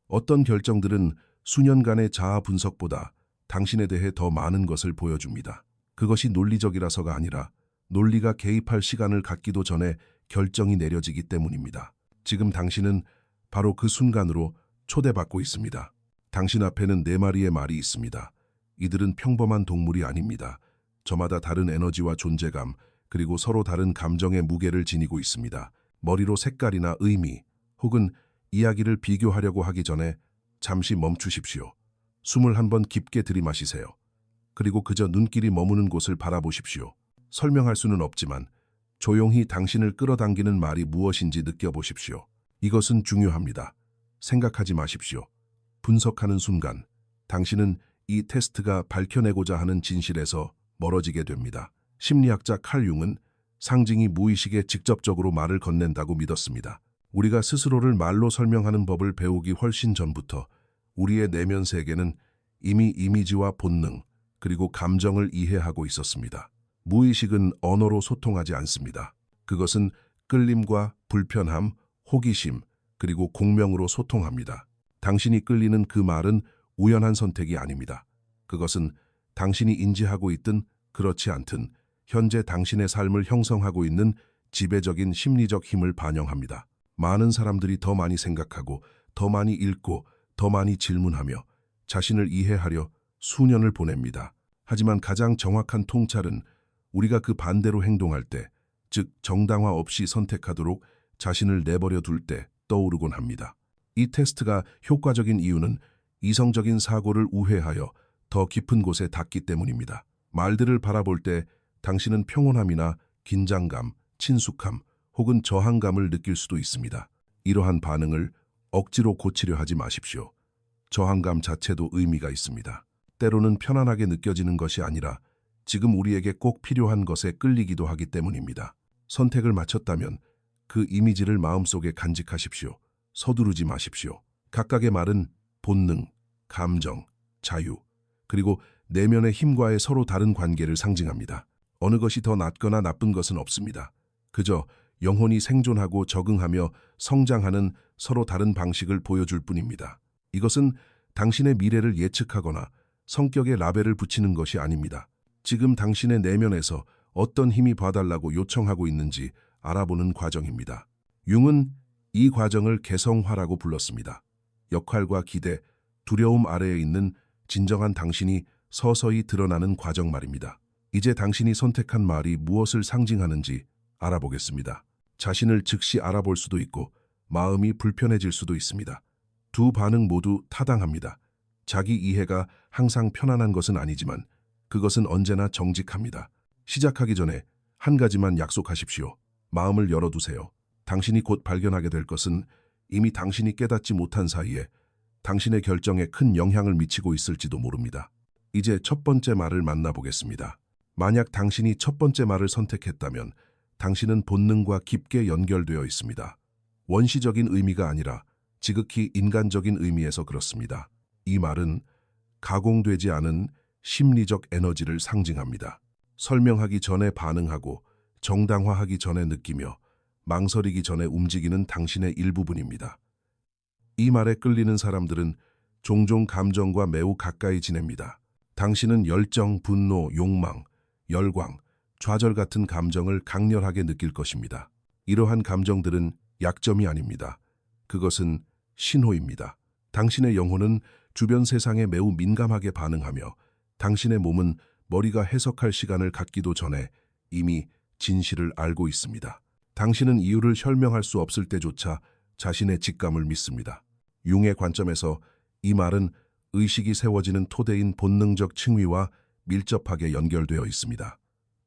어떤 결정들은 수년간의 자아 분석보다 당신에 대해 더 많은 것을 보여줍니다. 그것이 논리적이라서가 아니라 논리가 개입할 시간을 갖기도 전에 결정이 내려지기 때문입니다. 지금 당신은 바로 그 순간으로 초대받고 있습니다. 당신 앞에는 네 마리의 말이 있습니다. 이들은 평범한 동물이 아닙니다. 저마다 다른 에너지와 존재감, 그리고 서로 다른 감정의 무게를 지니고 있습니다. 머리로 색깔이나 의미, 혹은 이야기를 비교하려고 하기 전에 잠시 멈추십시오. 숨을 한번 깊게 들이마시세요. 그리고 그저 눈길이 머무는 곳을 바라보십시오. 설명할 수는 없지만 조용히 당신을 끌어당기는 말이 무엇인지 느껴보십시오. 이것은 중요합니다. 생각하지 마십시오. 분석하는 순간 당신은 이 테스트가 밝혀내고자 하는 진실에서 멀어지게 됩니다. 심리학자 칼 융은 상징이 무의식에 직접적으로 말을 건넨다고 믿었습니다. 우리가 스스로를 말로 설명하는 법을 배우기 훨씬 전부터 우리의 내면 세계는 이미 이미지와 본능, 그리고 감정을 이해하고 있었습니다. 무의식은 언어로 소통하지 않습니다. 그것은 끌림과 불편함, 호기심, 그리고 공명으로 소통합니다. 당신이 끌리는 그 말은 우연한 선택이 아닙니다. 그것은 당신이 인지하고 있든 그렇지 않든 현재 당신의 삶을 형성하고 있는 지배적인 심리적 힘을 반영합니다. 많은 사람들이 더 많이 생각하고, 더 많이 읽고, 더 많이 질문하며 자신을 이해하려 수년을 보냅니다. 하지만 가장 정확한 통찰은 우리가 그 반대로 행동할 때, 즉 정당화 없이 선택하도록 자신을 내버려 둘 때 떠오르곤 합니다. 이 테스트가 효과적인 이유는 이성적인 사고를 우회하여 더 깊은 곳에 닿기 때문입니다. 말들을 바라볼 때 당신은 평온함이나 긴장감, 친숙함 혹은 저항감을 느낄 수도 있습니다. 이러한 반응을 억지로 고치려 하지 마십시오. 저항감 자체도 의미가 있습니다. 때로는 편안하게 느껴지는 것이 아니라 지금 우리에게 꼭 필요한 것에 끌리기도 하기 때문입니다. 선택을 마쳤다면 그 이미지를 마음속에 간직하십시오. 서두르지 마십시오. 각각의 말은 본능, 감정, 자유, 그리고 내면의 힘과의 서로 다른 관계를 상징합니다. 어느 것이 더 낫거나 나쁜 것은 없습니다. 그저 영혼이 생존하고 적응하며 성장하는 서로 다른 방식을 보여줄 뿐입니다. 이것은 당신의 미래를 예측하거나 성격에 라벨을 붙이는 것이 아닙니다. 지금 당신의 내면에서 어떤 힘이 봐달라고 요청하고 있는지 알아보는 과정입니다. 융은 이 과정을 개성화라고 불렀습니다. 역할과 기대, 두려움 아래에 있는 진정한 당신이 서서히 드러나는 과정 말입니다. 이제 당신이 선택한 말이 무엇을 상징하는지 알아보겠습니다. 자신을 즉시 알아볼 수도 있고 마음이 불편해질 수도 있습니다. 두 반응 모두 타당합니다. 자기 이해가 항상 편안한 것은 아니지만 그것은 언제나 정직합니다. 시작하기 전에 한 가지만 약속하십시오. 마음을 열어두세요. 당신이 곧 발견하게 될 것은 이미 당신이 깨닫지 못한 사이에 당신의 결정에 큰 영향을 미치고 있을지도 모릅니다. 이제 첫 번째 말을 만나보겠습니다. 만약 당신이 첫 번째 말을 선택했다면 당신은 본능과 깊게 연결되어 있습니다. 원시적인 의미가 아니라 지극히 인간적인 의미에서 그렇습니다. 이 말은 가공되지 않은 심리적 에너지를 상징합니다. 설명하기 전에 반응하고 정당화하기 전에 느끼며 망설이기 전에 움직이는 당신의 일부분입니다. 이 말에 끌리는 사람들은 종종 감정과 매우 가까이 지냅니다. 당신은 열정, 분노, 욕망, 열광, 좌절 같은 감정을 강렬하게 느낄 것입니다. 이러한 감정들은 약점이 아닙니다. 그것은 신호입니다. 당신의 영혼은 주변 세상에 매우 민감하게 반응하며 당신의 몸은 머리가 해석할 시간을 갖기도 전에 이미 진실을 알고 있습니다. 당신은 이유를 설명할 수 없을 때조차 자신의 직감을 믿습니다. 융의 관점에서 이 말은 의식이 세워지는 토대인 본능적 층위와 밀접하게 연결되어 있습니다.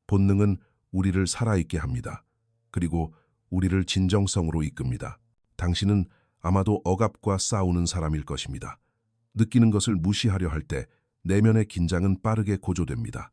본능은 우리를 살아있게 합니다. 그리고 우리를 진정성으로 이끕니다. 당신은 아마도 억압과 싸우는 사람일 것입니다. 느끼는 것을 무시하려 할 때 내면의 긴장은 빠르게 고조됩니다.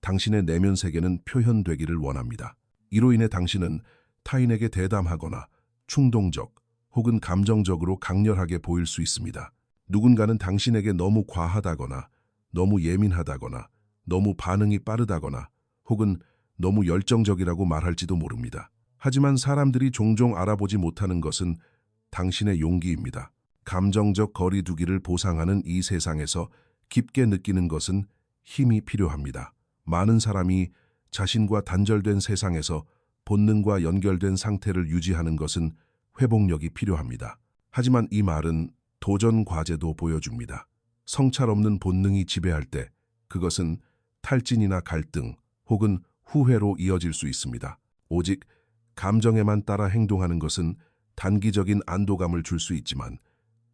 당신의 내면 세계는 표현되기를 원합니다. 이로 인해 당신은 타인에게 대담하거나 충동적 혹은 감정적으로 강렬하게 보일 수 있습니다. 누군가는 당신에게 너무 과하다거나 너무 예민하다거나 너무 반응이 빠르다거나 혹은 너무 열정적이라고 말할지도 모릅니다. 하지만 사람들이 종종 알아보지 못하는 것은 당신의 용기입니다. 감정적 거리두기를 보상하는 이 세상에서 깊게 느끼는 것은 힘이 필요합니다. 많은 사람이 자신과 단절된 세상에서 본능과 연결된 상태를 유지하는 것은 회복력이 필요합니다. 하지만 이 말은 도전 과제도 보여줍니다. 성찰 없는 본능이 지배할 때 그것은 탈진이나 갈등 혹은 후회로 이어질 수 있습니다. 오직 감정에만 따라 행동하는 것은 단기적인 안도감을 줄 수 있지만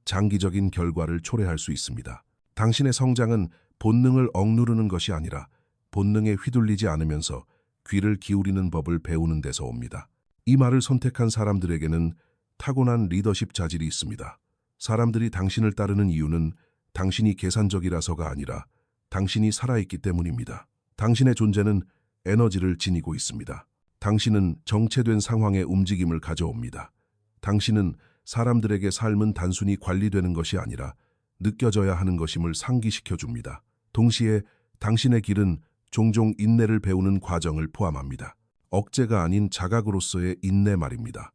장기적인 결과를 초래할 수 있습니다. 당신의 성장은 본능을 억누르는 것이 아니라 본능에 휘둘리지 않으면서 귀를 기울이는 법을 배우는 데서 옵니다. 이 말을 선택한 사람들에게는 타고난 리더십 자질이 있습니다. 사람들이 당신을 따르는 이유는 당신이 계산적이라서가 아니라 당신이 살아있기 때문입니다. 당신의 존재는 에너지를 지니고 있습니다. 당신은 정체된 상황의 움직임을 가져옵니다. 당신은 사람들에게 삶은 단순히 관리되는 것이 아니라 느껴져야 하는 것임을 상기시켜 줍니다. 동시에 당신의 길은 종종 인내를 배우는 과정을 포함합니다. 억제가 아닌 자각으로서의 인내 말입니다.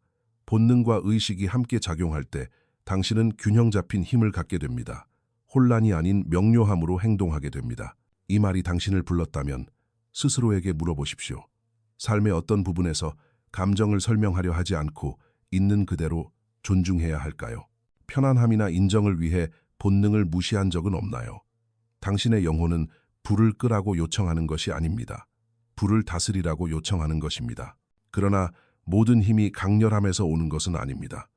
본능과 의식이 함께 작용할 때 당신은 균형 잡힌 힘을 갖게 됩니다. 혼란이 아닌 명료함으로 행동하게 됩니다. 이 말이 당신을 불렀다면 스스로에게 물어보십시오. 삶의 어떤 부분에서 감정을 설명하려 하지 않고 있는 그대로 존중해야 할까요? 편안함이나 인정을 위해 본능을 무시한 적은 없나요? 당신의 영혼은 불을 끄라고 요청하는 것이 아닙니다. 불을 다스리라고 요청하는 것입니다. 그러나 모든 힘이 강렬함에서 오는 것은 아닙니다.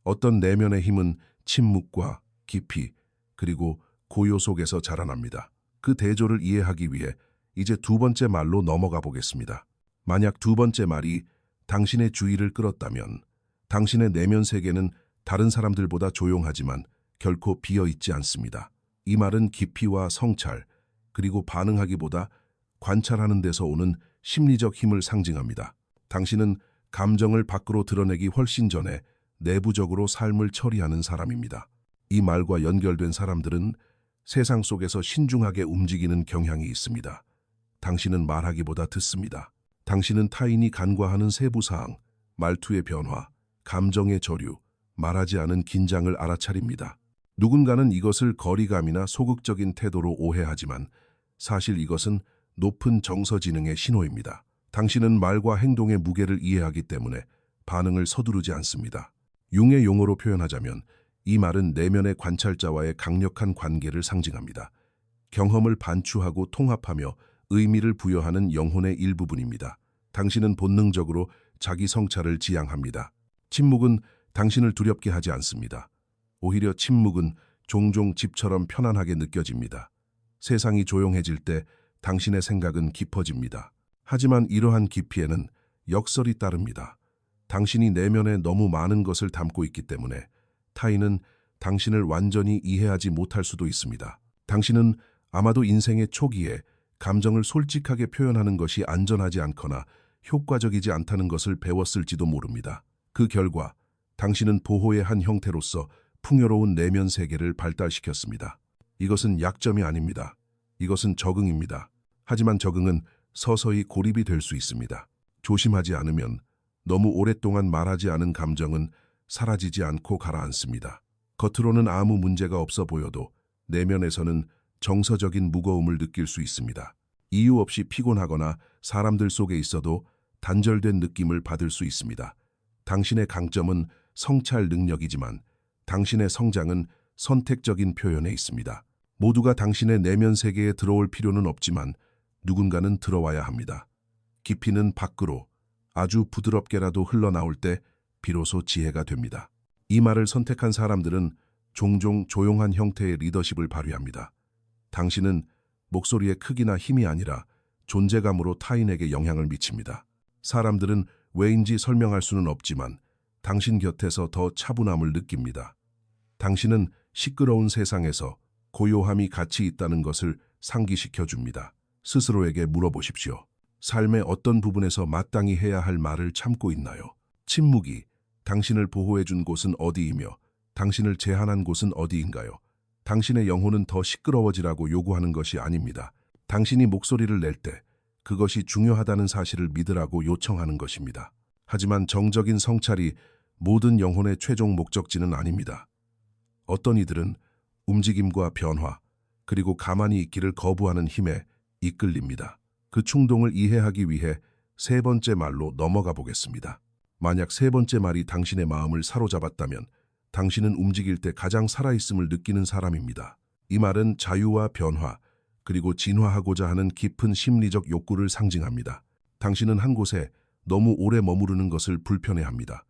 어떤 내면의 힘은 침묵과 깊이 그리고 고요 속에서 자라납니다. 그 대조를 이해하기 위해 이제 두 번째 말로 넘어가 보겠습니다. 만약 두 번째 말이 당신의 주의를 끌었다면 당신의 내면 세계는 다른 사람들보다 조용하지만 결코 비어있지 않습니다. 이 말은 깊이와 성찰, 그리고 반응하기보다 관찰하는 데서 오는 심리적 힘을 상징합니다. 당신은 감정을 밖으로 드러내기 훨씬 전에 내부적으로 삶을 처리하는 사람입니다. 이 말과 연결된 사람들은 세상 속에서 신중하게 움직이는 경향이 있습니다. 당신은 말하기보다 듣습니다. 당신은 타인이 간과하는 세부사항, 말투의 변화, 감정의 저류, 말하지 않은 긴장을 알아차립니다. 누군가는 이것을 거리감이나 소극적인 태도로 오해하지만 사실 이것은 높은 정서지능의 신호입니다. 당신은 말과 행동의 무게를 이해하기 때문에 반응을 서두르지 않습니다. 융의 용어로 표현하자면 이 말은 내면의 관찰자와의 강력한 관계를 상징합니다. 경험을 반추하고 통합하며 의미를 부여하는 영혼의 일부분입니다. 당신은 본능적으로 자기 성찰을 지향합니다. 침묵은 당신을 두렵게 하지 않습니다. 오히려 침묵은 종종 집처럼 편안하게 느껴집니다. 세상이 조용해질 때 당신의 생각은 깊어집니다. 하지만 이러한 깊이에는 역설이 따릅니다. 당신이 내면에 너무 많은 것을 담고 있기 때문에 타인은 당신을 완전히 이해하지 못할 수도 있습니다. 당신은 아마도 인생의 초기에 감정을 솔직하게 표현하는 것이 안전하지 않거나 효과적이지 않다는 것을 배웠을지도 모릅니다. 그 결과 당신은 보호의 한 형태로서 풍요로운 내면 세계를 발달시켰습니다. 이것은 약점이 아닙니다. 이것은 적응입니다. 하지만 적응은 서서히 고립이 될 수 있습니다. 조심하지 않으면 너무 오랫동안 말하지 않은 감정은 사라지지 않고 가라앉습니다. 겉으로는 아무 문제가 없어 보여도 내면에서는 정서적인 무거움을 느낄 수 있습니다. 이유 없이 피곤하거나 사람들 속에 있어도 단절된 느낌을 받을 수 있습니다. 당신의 강점은 성찰 능력이지만 당신의 성장은 선택적인 표현에 있습니다. 모두가 당신의 내면 세계에 들어올 필요는 없지만 누군가는 들어와야 합니다. 깊이는 밖으로 아주 부드럽게라도 흘러나올 때 비로소 지혜가 됩니다. 이 말을 선택한 사람들은 종종 조용한 형태의 리더십을 발휘합니다. 당신은 목소리의 크기나 힘이 아니라 존재감으로 타인에게 영향을 미칩니다. 사람들은 왜인지 설명할 수는 없지만 당신 곁에서 더 차분함을 느낍니다. 당신은 시끄러운 세상에서 고요함이 같이 있다는 것을 상기시켜 줍니다. 스스로에게 물어보십시오. 삶의 어떤 부분에서 마땅히 해야 할 말을 참고 있나요? 침묵이 당신을 보호해준 곳은 어디이며 당신을 제한한 곳은 어디인가요? 당신의 영혼은 더 시끄러워지라고 요구하는 것이 아닙니다. 당신이 목소리를 낼 때 그것이 중요하다는 사실을 믿으라고 요청하는 것입니다. 하지만 정적인 성찰이 모든 영혼의 최종 목적지는 아닙니다. 어떤 이들은 움직임과 변화, 그리고 가만히 있기를 거부하는 힘에 이끌립니다. 그 충동을 이해하기 위해 세 번째 말로 넘어가 보겠습니다. 만약 세 번째 말이 당신의 마음을 사로잡았다면 당신은 움직일 때 가장 살아있음을 느끼는 사람입니다. 이 말은 자유와 변화, 그리고 진화하고자 하는 깊은 심리적 욕구를 상징합니다. 당신은 한 곳에 너무 오래 머무르는 것을 불편해합니다.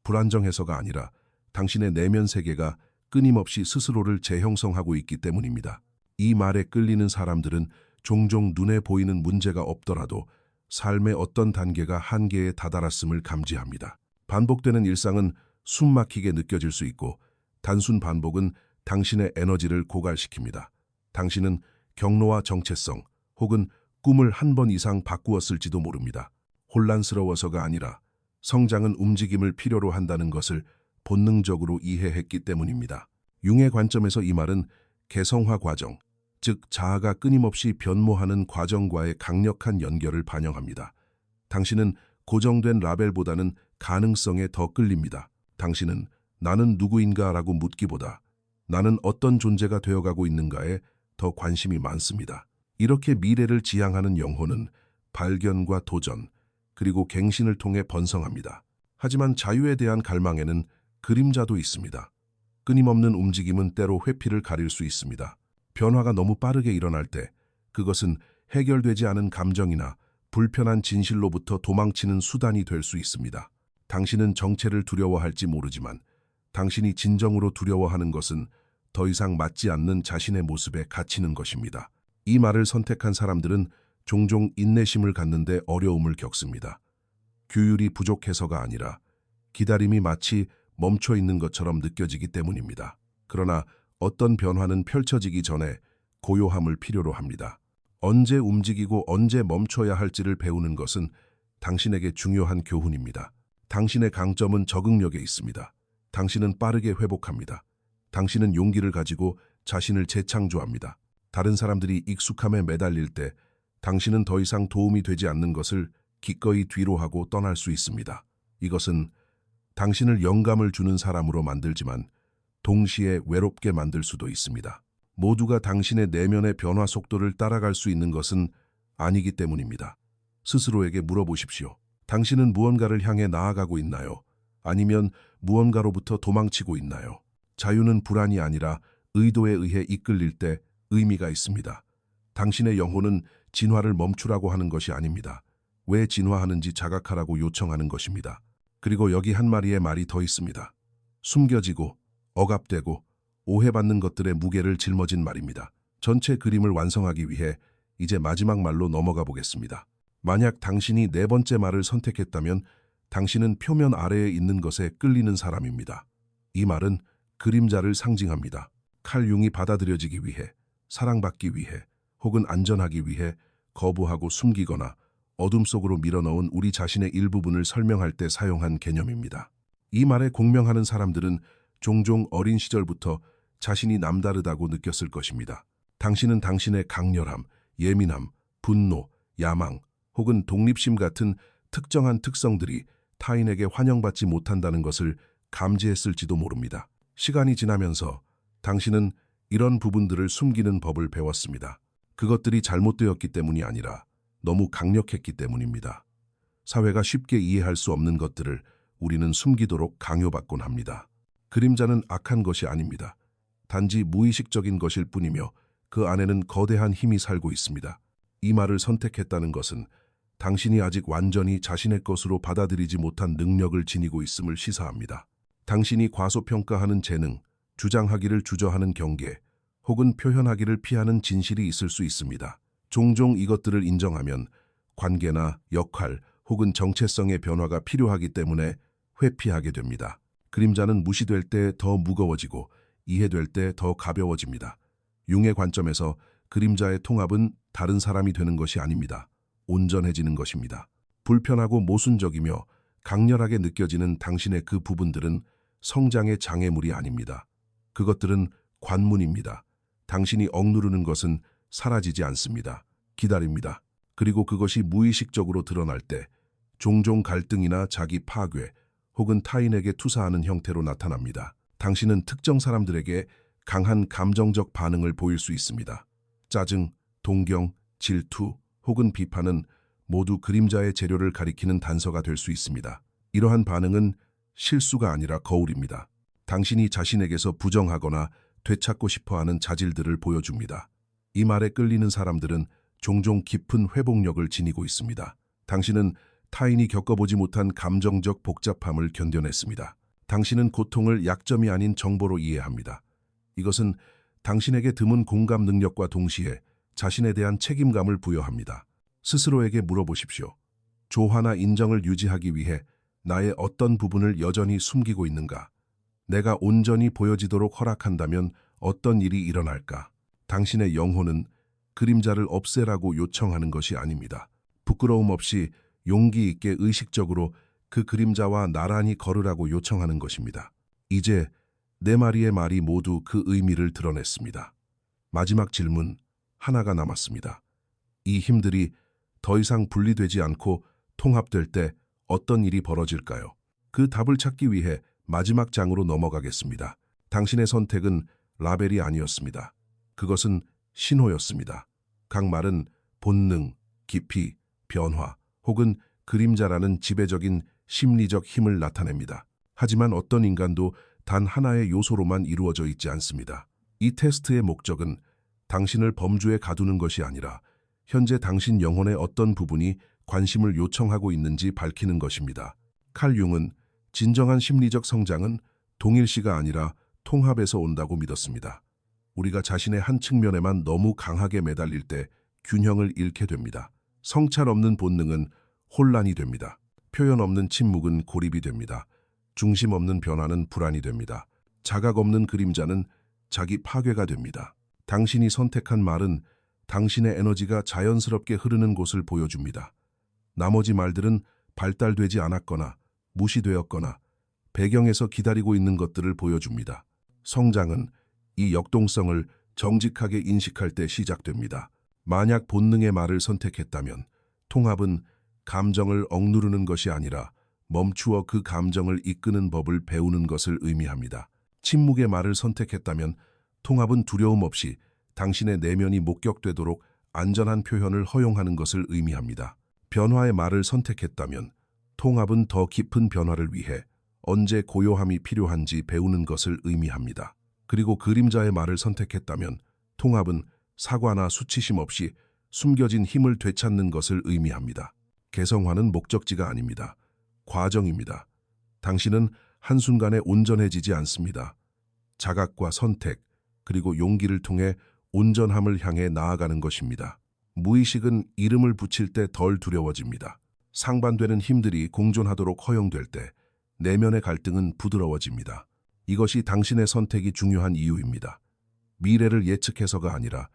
불안정해서가 아니라 당신의 내면 세계가 끊임없이 스스로를 재형성하고 있기 때문입니다. 이 말에 끌리는 사람들은 종종 눈에 보이는 문제가 없더라도 삶의 어떤 단계가 한계에 다다랐음을 감지합니다. 반복되는 일상은 숨막히게 느껴질 수 있고 단순 반복은 당신의 에너지를 고갈시킵니다. 당신은 경로와 정체성 혹은 꿈을 한 번 이상 바꾸었을지도 모릅니다. 혼란스러워서가 아니라 성장은 움직임을 필요로 한다는 것을 본능적으로 이해했기 때문입니다. 융의 관점에서 이 말은 개성화 과정, 즉 자아가 끊임없이 변모하는 과정과의 강력한 연결을 반영합니다. 당신은 고정된 라벨보다는 가능성에 더 끌립니다. 당신은 나는 누구인가라고 묻기보다 나는 어떤 존재가 되어가고 있는가에 더 관심이 많습니다. 이렇게 미래를 지향하는 영혼은 발견과 도전, 그리고 갱신을 통해 번성합니다. 하지만 자유에 대한 갈망에는 그림자도 있습니다. 끊임없는 움직임은 때로 회피를 가릴 수 있습니다. 변화가 너무 빠르게 일어날 때 그것은 해결되지 않은 감정이나 불편한 진실로부터 도망치는 수단이 될 수 있습니다. 당신은 정체를 두려워할지 모르지만 당신이 진정으로 두려워하는 것은 더 이상 맞지 않는 자신의 모습에 갇히는 것입니다. 이 말을 선택한 사람들은 종종 인내심을 갖는데 어려움을 겪습니다. 규율이 부족해서가 아니라 기다림이 마치 멈춰 있는 것처럼 느껴지기 때문입니다. 그러나 어떤 변화는 펼쳐지기 전에 고요함을 필요로 합니다. 언제 움직이고 언제 멈춰야 할지를 배우는 것은 당신에게 중요한 교훈입니다. 당신의 강점은 적응력에 있습니다. 당신은 빠르게 회복합니다. 당신은 용기를 가지고 자신을 재창조합니다. 다른 사람들이 익숙함에 매달릴 때 당신은 더 이상 도움이 되지 않는 것을 기꺼이 뒤로 하고 떠날 수 있습니다. 이것은 당신을 영감을 주는 사람으로 만들지만 동시에 외롭게 만들 수도 있습니다. 모두가 당신의 내면의 변화 속도를 따라갈 수 있는 것은 아니기 때문입니다. 스스로에게 물어보십시오. 당신은 무언가를 향해 나아가고 있나요? 아니면 무언가로부터 도망치고 있나요? 자유는 불안이 아니라 의도에 의해 이끌릴 때 의미가 있습니다. 당신의 영혼은 진화를 멈추라고 하는 것이 아닙니다. 왜 진화하는지 자각하라고 요청하는 것입니다. 그리고 여기 한 마리의 말이 더 있습니다. 숨겨지고 억압되고 오해받는 것들의 무게를 짊어진 말입니다. 전체 그림을 완성하기 위해 이제 마지막 말로 넘어가 보겠습니다. 만약 당신이 네 번째 말을 선택했다면 당신은 표면 아래에 있는 것에 끌리는 사람입니다. 이 말은 그림자를 상징합니다. 칼융이 받아들여지기 위해, 사랑받기 위해, 혹은 안전하기 위해 거부하고 숨기거나 어둠 속으로 밀어넣은 우리 자신의 일부분을 설명할 때 사용한 개념입니다. 이 말에 공명하는 사람들은 종종 어린 시절부터 자신이 남다르다고 느꼈을 것입니다. 당신은 당신의 강렬함, 예민함, 분노, 야망, 혹은 독립심 같은 특정한 특성들이 타인에게 환영받지 못한다는 것을 감지했을지도 모릅니다. 시간이 지나면서 당신은 이런 부분들을 숨기는 법을 배웠습니다. 그것들이 잘못되었기 때문이 아니라 너무 강력했기 때문입니다. 사회가 쉽게 이해할 수 없는 것들을 우리는 숨기도록 강요받곤 합니다. 그림자는 악한 것이 아닙니다. 단지 무의식적인 것일 뿐이며 그 안에는 거대한 힘이 살고 있습니다. 이 말을 선택했다는 것은 당신이 아직 완전히 자신의 것으로 받아들이지 못한 능력을 지니고 있음을 시사합니다. 당신이 과소평가하는 재능, 주장하기를 주저하는 경계, 혹은 표현하기를 피하는 진실이 있을 수 있습니다. 종종 이것들을 인정하면 관계나 역할 혹은 정체성의 변화가 필요하기 때문에 회피하게 됩니다. 그림자는 무시될 때 더 무거워지고 이해될 때 더 가벼워집니다. 융의 관점에서 그림자의 통합은 다른 사람이 되는 것이 아닙니다. 온전해지는 것입니다. 불편하고 모순적이며 강렬하게 느껴지는 당신의 그 부분들은 성장의 장애물이 아닙니다. 그것들은 관문입니다. 당신이 억누르는 것은 사라지지 않습니다. 기다립니다. 그리고 그것이 무의식적으로 드러날 때 종종 갈등이나 자기 파괴 혹은 타인에게 투사하는 형태로 나타납니다. 당신은 특정 사람들에게 강한 감정적 반응을 보일 수 있습니다. 짜증, 동경, 질투 혹은 비판은 모두 그림자의 재료를 가리키는 단서가 될 수 있습니다. 이러한 반응은 실수가 아니라 거울입니다. 당신이 자신에게서 부정하거나 되찾고 싶어하는 자질들을 보여줍니다. 이 말에 끌리는 사람들은 종종 깊은 회복력을 지니고 있습니다. 당신은 타인이 겪어보지 못한 감정적 복잡함을 견뎌냈습니다. 당신은 고통을 약점이 아닌 정보로 이해합니다. 이것은 당신에게 드문 공감 능력과 동시에 자신에 대한 책임감을 부여합니다. 스스로에게 물어보십시오. 조화나 인정을 유지하기 위해 나의 어떤 부분을 여전히 숨기고 있는가? 내가 온전히 보여지도록 허락한다면 어떤 일이 일어날까? 당신의 영혼은 그림자를 없애라고 요청하는 것이 아닙니다. 부끄러움 없이 용기 있게 의식적으로 그 그림자와 나란히 걸으라고 요청하는 것입니다. 이제 네 마리의 말이 모두 그 의미를 드러냈습니다. 마지막 질문 하나가 남았습니다. 이 힘들이 더 이상 분리되지 않고 통합될 때 어떤 일이 벌어질까요? 그 답을 찾기 위해 마지막 장으로 넘어가겠습니다. 당신의 선택은 라벨이 아니었습니다. 그것은 신호였습니다. 각 말은 본능, 깊이, 변화 혹은 그림자라는 지배적인 심리적 힘을 나타냅니다. 하지만 어떤 인간도 단 하나의 요소로만 이루어져 있지 않습니다. 이 테스트의 목적은 당신을 범주에 가두는 것이 아니라 현재 당신 영혼의 어떤 부분이 관심을 요청하고 있는지 밝히는 것입니다. 칼 융은 진정한 심리적 성장은 동일시가 아니라 통합에서 온다고 믿었습니다. 우리가 자신의 한 측면에만 너무 강하게 매달릴 때 균형을 잃게 됩니다. 성찰 없는 본능은 혼란이 됩니다. 표현 없는 침묵은 고립이 됩니다. 중심 없는 변화는 불안이 됩니다. 자각 없는 그림자는 자기 파괴가 됩니다. 당신이 선택한 말은 당신의 에너지가 자연스럽게 흐르는 곳을 보여줍니다. 나머지 말들은 발달되지 않았거나 무시되었거나 배경에서 기다리고 있는 것들을 보여줍니다. 성장은 이 역동성을 정직하게 인식할 때 시작됩니다. 만약 본능의 말을 선택했다면 통합은 감정을 억누르는 것이 아니라 멈추어 그 감정을 이끄는 법을 배우는 것을 의미합니다. 침묵의 말을 선택했다면 통합은 두려움 없이 당신의 내면이 목격되도록 안전한 표현을 허용하는 것을 의미합니다. 변화의 말을 선택했다면 통합은 더 깊은 변화를 위해 언제 고요함이 필요한지 배우는 것을 의미합니다. 그리고 그림자의 말을 선택했다면 통합은 사과나 수치심 없이 숨겨진 힘을 되찾는 것을 의미합니다. 개성화는 목적지가 아닙니다. 과정입니다. 당신은 한순간에 온전해지지 않습니다. 자각과 선택, 그리고 용기를 통해 온전함을 향해 나아가는 것입니다. 무의식은 이름을 붙일 때 덜 두려워집니다. 상반되는 힘들이 공존하도록 허용될 때 내면의 갈등은 부드러워집니다. 이것이 당신의 선택이 중요한 이유입니다. 미래를 예측해서가 아니라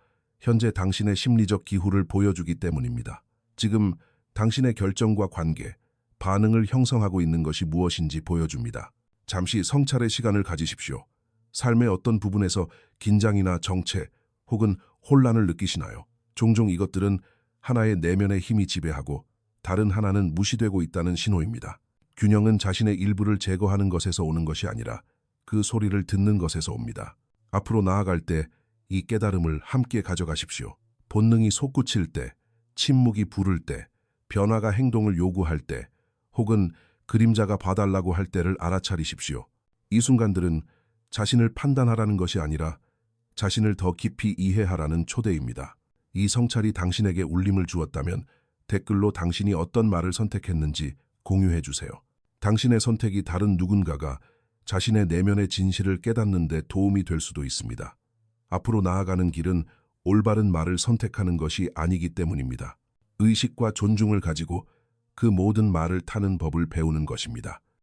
현재 당신의 심리적 기후를 보여주기 때문입니다. 지금 당신의 결정과 관계, 반응을 형성하고 있는 것이 무엇인지 보여줍니다. 잠시 성찰의 시간을 가지십시오. 삶의 어떤 부분에서 긴장이나 정체 혹은 혼란을 느끼시나요? 종종 이것들은 하나의 내면의 힘이 지배하고 다른 하나는 무시되고 있다는 신호입니다. 균형은 자신의 일부를 제거하는 것에서 오는 것이 아니라 그 소리를 듣는 것에서 옵니다. 앞으로 나아갈 때 이 깨달음을 함께 가져가십시오. 본능이 솟구칠 때, 침묵이 부를 때, 변화가 행동을 요구할 때, 혹은 그림자가 봐달라고 할 때를 알아차리십시오. 이 순간들은 자신을 판단하라는 것이 아니라 자신을 더 깊이 이해하라는 초대입니다. 이 성찰이 당신에게 울림을 주었다면 댓글로 당신이 어떤 말을 선택했는지 공유해 주세요. 당신의 선택이 다른 누군가가 자신의 내면의 진실을 깨닫는 데 도움이 될 수도 있습니다. 앞으로 나아가는 길은 올바른 말을 선택하는 것이 아니기 때문입니다. 의식과 존중을 가지고 그 모든 말을 타는 법을 배우는 것입니다.